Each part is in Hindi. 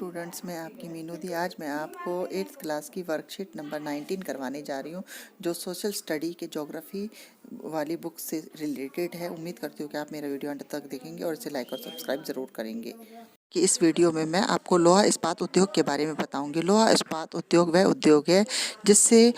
स्टूडेंट्स, मैं आपकी मीनू दी। आज मैं आपको 8th क्लास की वर्कशीट नंबर 19 करवाने जा रही हूँ, जो सोशल स्टडी के ज्योग्राफी वाली बुक से रिलेटेड है। उम्मीद करती हूँ कि आप मेरा वीडियो अंत तक देखेंगे और इसे लाइक और सब्सक्राइब ज़रूर करेंगे। कि इस वीडियो में मैं आपको लोहा इस्पात उद्योग के बारे में बताऊंगी। लोहा इस्पात उद्योग वह उद्योग है जिससे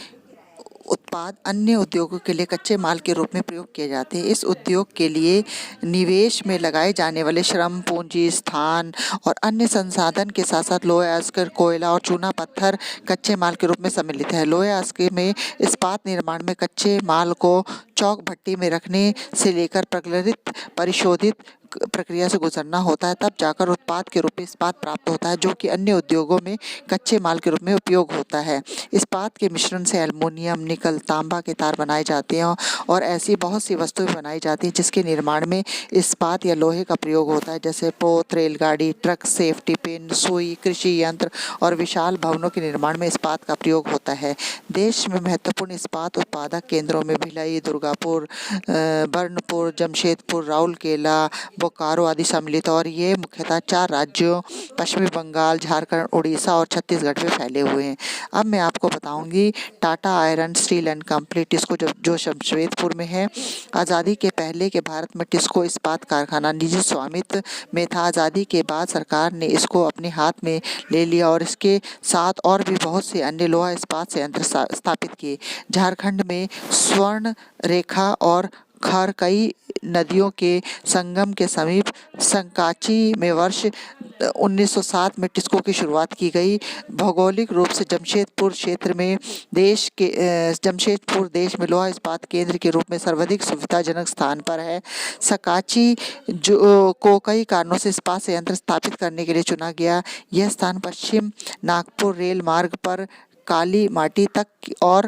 उत्पाद अन्य उद्योगों के लिए कच्चे माल के रूप में प्रयोग किए जाते हैं। इस उद्योग के लिए निवेश में लगाए जाने वाले श्रम, पूंजी, स्थान और अन्य संसाधन के साथ साथ लोहे अयस्क, कोयला और चूना पत्थर कच्चे माल के रूप में सम्मिलित है। लोहे अयस्क में इस्पात निर्माण में कच्चे माल को चौक भट्टी में रखने से लेकर प्रगलित परिशोधित प्रक्रिया से गुजरना होता है, तब जाकर उत्पाद के रूप में इस्पात प्राप्त होता है, जो कि अन्य उद्योगों में कच्चे माल के रूप में उपयोग होता है। इस्पात के मिश्रण से एल्युमिनियम, निकल, तांबा के तार बनाए जाते हैं और ऐसी बहुत सी वस्तुएं बनाई जाती हैं जिसके निर्माण में इस्पात या लोहे का प्रयोग होता है, जैसे पोत, रेलगाड़ी, ट्रक, सेफ्टी पिन, सुई, कृषि यंत्र और विशाल भवनों के निर्माण में इस्पात का प्रयोग होता है। देश में महत्वपूर्ण इस्पात उत्पादक केंद्रों में भिलाई, दुर्गापुर, बर्नपुर, जमशेदपुर, राउरकेला, बोकारो आदि सम्मिलित, और ये मुख्यतः 4 राज्यों पश्चिमी बंगाल, झारखंड, उड़ीसा और छत्तीसगढ़ में फैले हुए हैं। अब मैं आपको बताऊंगी Tata iron steel and company TISCO जो जमशेदपुर में है। आज़ादी के पहले के भारत में टिस्को इस्पात कारखाना निजी स्वामित्व में था। आज़ादी के बाद सरकार ने इसको अपने हाथ में ले लिया और इसके साथ और भी बहुत से अन्य लोहा इस्पात संयंत्र स्थापित किए। झारखंड में स्वर्ण रेखा और खारकई नदियों के संगम के समीप संकाची में वर्ष 1907 में टिस्को की शुरुआत की गई। भौगोलिक रूप से जमशेदपुर क्षेत्र में जमशेदपुर देश में लोहा इस्पात केंद्र के रूप में सर्वाधिक सुविधाजनक स्थान पर है। सकाची को कई कारणों से इस्पात संयंत्र स्थापित करने के लिए चुना गया। यह स्थान पश्चिम नागपुर रेल मार्ग पर काली माटी तक और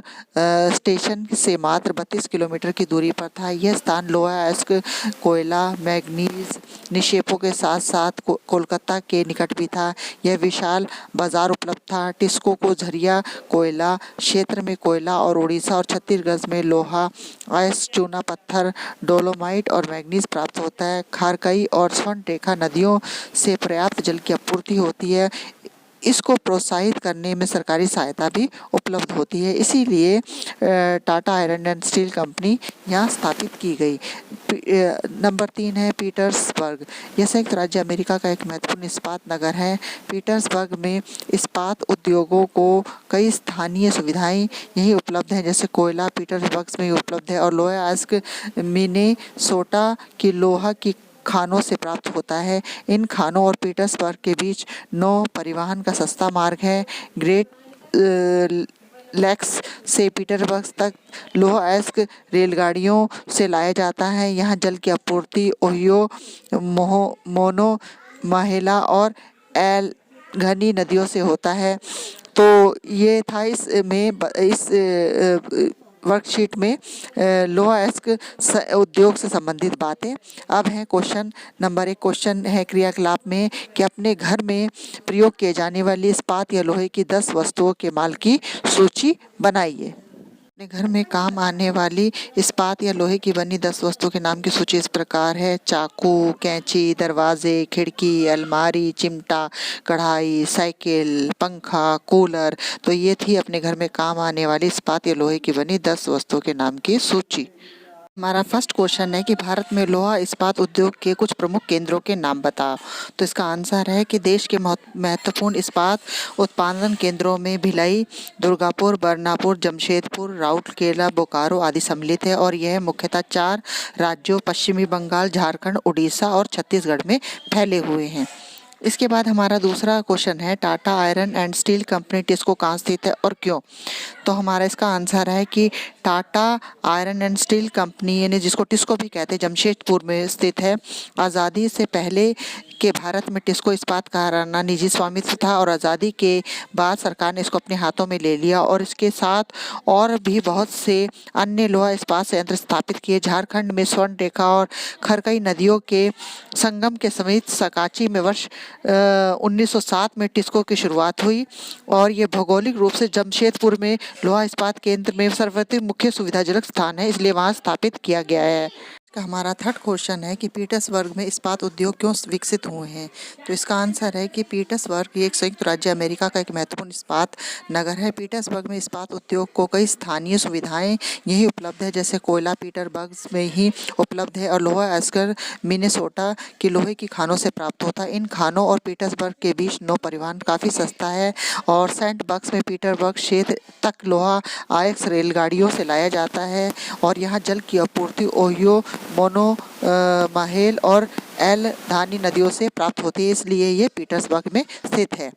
स्टेशन से मात्र 32 किलोमीटर की दूरी पर था। यह स्थान लोहा अयस्क, कोयला, मैग्नीज निक्षेपों के साथ साथ कोलकाता के निकट भी था। यह विशाल बाजार उपलब्ध था। टिस्को को झरिया कोयला क्षेत्र में कोयला और उड़ीसा और छत्तीसगढ़ में लोहा अयस्क, चूना पत्थर, डोलोमाइट और मैग्नीज प्राप्त होता है। खारकई और स्वर्ण रेखा नदियों से पर्याप्त जल की आपूर्ति होती है। इसको प्रोत्साहित करने में सरकारी सहायता भी उपलब्ध होती है, इसीलिए Tata iron and steel company यहाँ स्थापित की गई। नंबर 3 है पीटर्सबर्ग। यह संयुक्त राज्य अमेरिका का एक महत्वपूर्ण इस्पात नगर है। पीटर्सबर्ग में इस्पात उद्योगों को कई स्थानीय सुविधाएं यही उपलब्ध हैं, जैसे कोयला पीटर्सबर्ग में ही उपलब्ध है और लोहा अयस्क मिनेसोटा की लोहा की खानों से प्राप्त होता है। इन खानों और पीटर्सबर्ग के बीच नौ परिवहन का सस्ता मार्ग है। ग्रेट लेक्स से पीटर्सबर्ग तक लोहा अयस्क रेलगाड़ियों से लाया जाता है। यहाँ जल की आपूर्ति ओहियो, मोनो, महिला और एल घनी नदियों से होता है। तो ये था इस वर्कशीट में लोहा अयस्क उद्योग से संबंधित बातें। अब है क्वेश्चन नंबर 1। क्वेश्चन है क्रियाकलाप में कि अपने घर में प्रयोग किए जाने वाली इस्पात या लोहे की 10 वस्तुओं के माल की सूची बनाइए। अपने घर में काम आने वाली इस्पात या लोहे की बनी 10 वस्तुओं के नाम की सूची इस प्रकार है: चाकू, कैंची, दरवाजे, खिड़की, अलमारी, चिमटा, कढ़ाई, साइकिल, पंखा, कूलर। तो ये थी अपने घर में काम आने वाली इस्पात या लोहे की बनी 10 वस्तुओं के नाम की सूची। हमारा फर्स्ट क्वेश्चन है कि भारत में लोहा इस्पात उद्योग के कुछ प्रमुख केंद्रों के नाम बताओ। तो इसका आंसर है कि देश के महत्वपूर्ण इस्पात उत्पादन केंद्रों में भिलाई, दुर्गापुर, बर्नापुर, जमशेदपुर, राउरकेला, बोकारो आदि सम्मिलित है और यह मुख्यतः 4 राज्यों पश्चिमी बंगाल, झारखंड, उड़ीसा और छत्तीसगढ़ में फैले हुए हैं। इसके बाद हमारा दूसरा क्वेश्चन है Tata iron and steel company TISCO कहाँ स्थित है और क्यों। तो हमारा इसका आंसर है कि Tata iron and steel company यानी जिसको टिस्को भी कहते हैं जमशेदपुर में स्थित है। आज़ादी से पहले के भारत में टिस्को इस्पात कारखाना निजी स्वामित्व था और आज़ादी के बाद सरकार ने इसको अपने हाथों में ले लिया और इसके साथ और भी बहुत से अन्य लोहा इस्पात संयंत्र स्थापित किए। झारखंड में स्वर्ण रेखा और खरकई नदियों के संगम के समीप सकाची में वर्ष 1907 में टिस्को की शुरुआत हुई और ये भौगोलिक रूप से जमशेदपुर में लोहा इस्पात केंद्र में सर्वाधिक मुख्य सुविधाजनक स्थान है, इसलिए वहाँ स्थापित किया गया है। का हमारा थर्ड क्वेश्चन है कि पीटर्सबर्ग में इस्पात उद्योग क्यों विकसित हुए हैं। तो इसका आंसर है कि पीटर्सबर्ग ये एक संयुक्त राज्य अमेरिका का एक महत्वपूर्ण इस्पात नगर है। पीटर्सबर्ग में इस्पात उद्योग को कई स्थानीय सुविधाएं यही उपलब्ध है, जैसे कोयला पीटर्सबर्ग में ही उपलब्ध है और लोहा एस्कर मिनेसोटा की लोहे की खानों से प्राप्त होता है। इन खानों और पीटर्सबर्ग के बीच नौ परिवहन काफ़ी सस्ता है और सेंट बक्स में पीटर्सबर्ग क्षेत्र तक लोहा आयक्स रेलगाड़ियों से लाया जाता है और यहाँ जल की आपूर्ति ओहियो, मोनो माहेल और एल धानी नदियों से प्राप्त होती है, इसलिए ये पीटर्सबर्ग में स्थित है।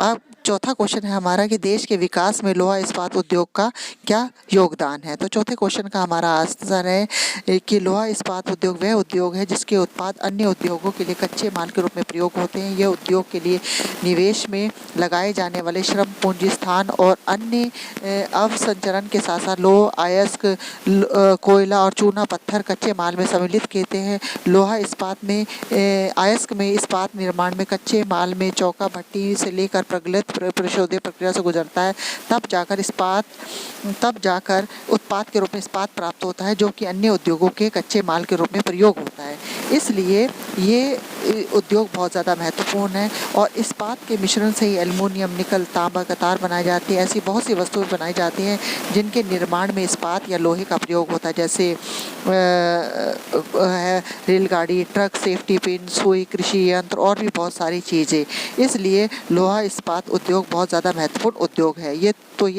अब चौथा क्वेश्चन है हमारा कि देश के विकास में लोहा इस्पात उद्योग का क्या योगदान है। तो चौथे क्वेश्चन का हमारा आंसर है कि लोहा इस्पात उद्योग वह उद्योग है जिसके उत्पाद अन्य उद्योगों के लिए कच्चे माल के रूप में प्रयोग होते हैं। यह उद्योग के लिए निवेश में लगाए जाने वाले श्रम, पूंजी, स्थान और अन्य अवसंचरण के साथ साथ लोहा, अयस्क, कोयला और चूना पत्थर कच्चे माल में सम्मिलित कहते हैं। लोहा इस्पात में अयस्क में इस्पात निर्माण में कच्चे माल में चौका भट्टी से लेकर प्रगलित परिशोधन प्रक्रिया से गुजरता है, तब जाकर उत्पाद के रूप में इस्पात प्राप्त होता है, जो कि अन्य उद्योगों के कच्चे माल के रूप में प्रयोग होता है। इसलिए ये उद्योग बहुत ज़्यादा महत्वपूर्ण है और इस्पात के मिश्रण से ही एल्युमिनियम, निकल, तांबा, कतार बनाई जाती है। ऐसी बहुत सी वस्तुएं बनाई जाती हैं जिनके निर्माण में इस्पात या लोहे का प्रयोग होता है, जैसे रेलगाड़ी, ट्रक, सेफ्टी पिन, सुई, कृषि यंत्र और भी बहुत सारी चीज़ें। इसलिए लोहा इस्पात उद्योग बहुत ज़्यादा महत्वपूर्ण उद्योग है। ये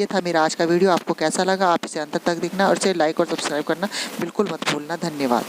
था मेरा आज का वीडियो। आपको कैसा लगा? आप इसे अंत तक देखना और इसे लाइक और सब्सक्राइब करना बिल्कुल मत भूलना। धन्यवाद।